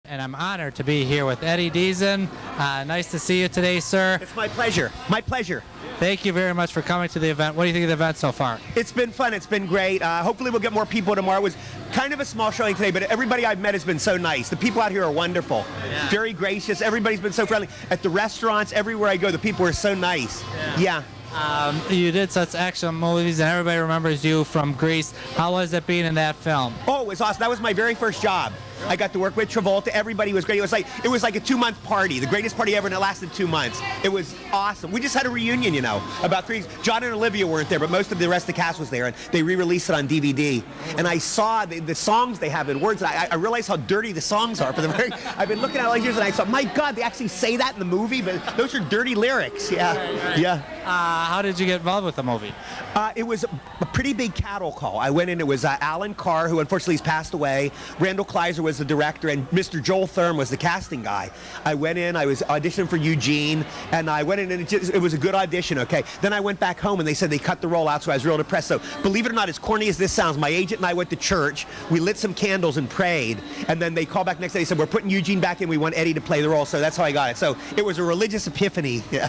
and I'm honored to be here with Eddie Deezen. Nice to see you today, sir. It's my pleasure. My pleasure. Thank you very much for coming to the event. What do you think of the event so far? It's been fun. It's been great. Hopefully we'll get more people tomorrow. It was kind of a small showing today, but everybody I've met has been so nice. The people out here are wonderful. Yeah. Very gracious. Everybody's been so friendly. At the restaurants, everywhere I go, the people are so nice. Yeah. You did such excellent movies, and everybody remembers you from Grease. How was it being in that film? Oh, it was awesome. That was my very first job. I got to work with Travolta. Everybody was great. It was like a 2-month party, the greatest party ever, and it lasted 2 months. It was awesome. We just had a reunion, you know, about 3 weeks. John and Olivia weren't there, but most of the rest of the cast was there, and they re-released it on DVD. And I saw the songs they have in words, and I realized how dirty the songs are. I've been looking at all these years, and I thought, my God, they actually say that in the movie, but those are dirty lyrics. Yeah, right. Yeah. How did you get involved with the movie? It was a pretty big cattle call. I went in, it was Alan Carr, who unfortunately has passed away. Randall Kleiser was the director, and Mr. Joel Thurm was the casting guy. I went in, I was auditioning for Eugene, and I went in, and it was a good audition, okay? Then I went back home, and they said they cut the role out, so I was real depressed. So believe it or not, as corny as this sounds, my agent and I went to church, we lit some candles and prayed, and then they called back next day, they said, we're putting Eugene back in, we want Eddie to play the role, so that's how I got it. So it was a religious epiphany. Yeah.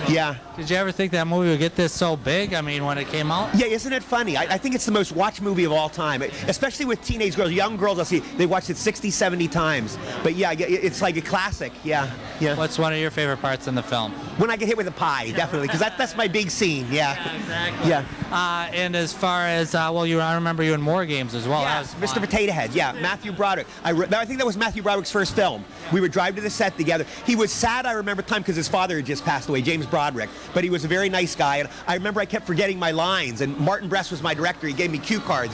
Yeah. Did you ever think that movie would get this so big? I mean, when it came out? Yeah, isn't it funny? I think it's the most watched movie of all time, especially with teenage girls, young girls. I'll see they watched it 60, 70 times. But yeah, it's like a classic. Yeah, yeah. What's one of your favorite parts in the film? When I get hit with a pie, definitely, because that's my big scene. Yeah, yeah, exactly. Yeah. And as far as I remember you in More Games as well. Yeah, Mr. Potato Head. Yeah, Matthew Broderick. I think that was Matthew Broderick's first film. We would drive to the set together. He was sad, I remember, time because his father had just passed away, James Broderick. But he was a very nice guy, and I remember I kept forgetting my lines. And Martin Brest was my director. He gave me cue cards.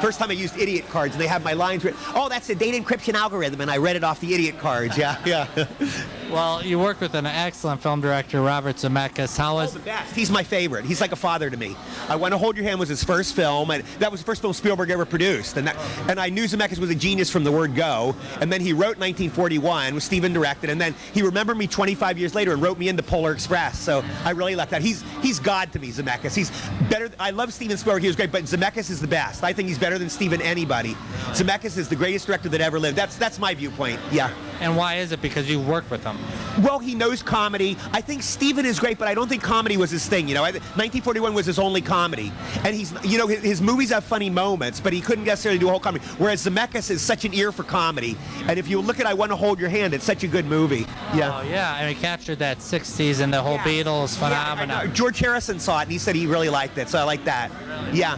First time I used idiot cards, and they have my lines written. Oh, that's the data encryption algorithm, and I read it off the idiot cards. Yeah, yeah. Well, you worked with an excellent film director, Robert Zemeckis. How was? The best. He's my favorite. He's like a father to me. I Want to Hold Your Hand was his first film, and that was the first film Spielberg ever produced. And I knew Zemeckis was a genius from the word go. And then he wrote 1941, with Steven directed, and then he remembered me 25 years later and wrote me into Polar Express. So I really like that. He's God to me, Zemeckis. He's better. I love Steven Spielberg. He was great, but Zemeckis is the best. I think he's better than Steven anybody. Zemeckis is the greatest director that ever lived. That's my viewpoint. Yeah. And why is it? Because you worked with him. Well, he knows comedy. I think Steven is great, but I don't think comedy was his thing. You know, 1941 was his only comedy, and his movies have funny moments, but he couldn't necessarily do a whole comedy. Whereas Zemeckis is such an ear for comedy, and if you look at I Want to Hold Your Hand, it's such a good movie. Yeah. Oh yeah, and it captured that '60s and the whole Beatles phenomenon. Yeah, George Harrison saw it, and he said he really liked it, so I like that. Really? Yeah.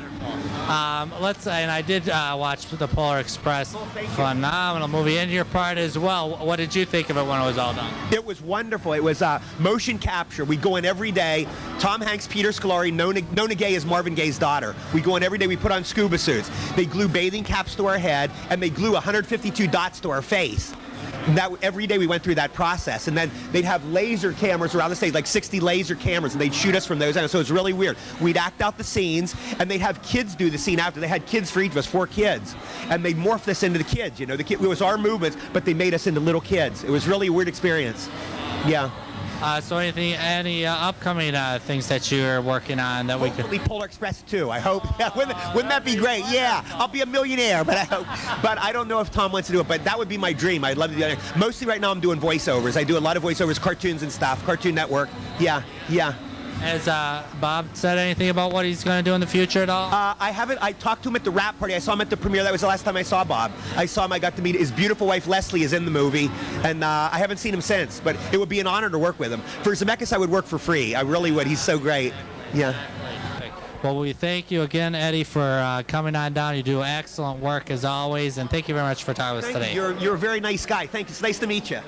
And I did watch the Polar Express. Phenomenal movie, and your part as well. What did you think of it when it was all done? It was wonderful. It was motion capture. We go in every day. Tom Hanks, Peter Scolari, Nona Gay is Marvin Gaye's daughter. We go in every day. We put on scuba suits. They glue bathing caps to our head, and they glue 152 dots to our face. Every day we went through that process, and then they'd have laser cameras around the stage, like 60 laser cameras, and they'd shoot us from those. And so it's really weird. We'd act out the scenes, and they'd have kids do the scene after. They had kids for each of us, 4 kids, and they'd morph us into the kids. You know, it was our movements, but they made us into little kids. It was really a weird experience. Yeah. So any upcoming things that you're working on that we could? Hopefully Polar Express 2, I hope. Yeah, wouldn't that be great? Yeah, I'll be a millionaire, but I don't know if Tom wants to do it, but that would be my dream. I'd love to do it. Mostly right now I'm doing voiceovers. I do a lot of voiceovers, cartoons and stuff, Cartoon Network. Yeah, yeah. Has Bob said anything about what he's going to do in the future at all? I haven't. I talked to him at the wrap party. I saw him at the premiere. That was the last time I saw Bob. I saw him. I got to meet his beautiful wife, Leslie, is in the movie. And I haven't seen him since. But it would be an honor to work with him. For Zemeckis, I would work for free. I really would. He's so great. Yeah. Well, we thank you again, Eddie, for coming on down. You do excellent work as always. And thank you very much for talking with us today. You're a very nice guy. Thank you. It's nice to meet you.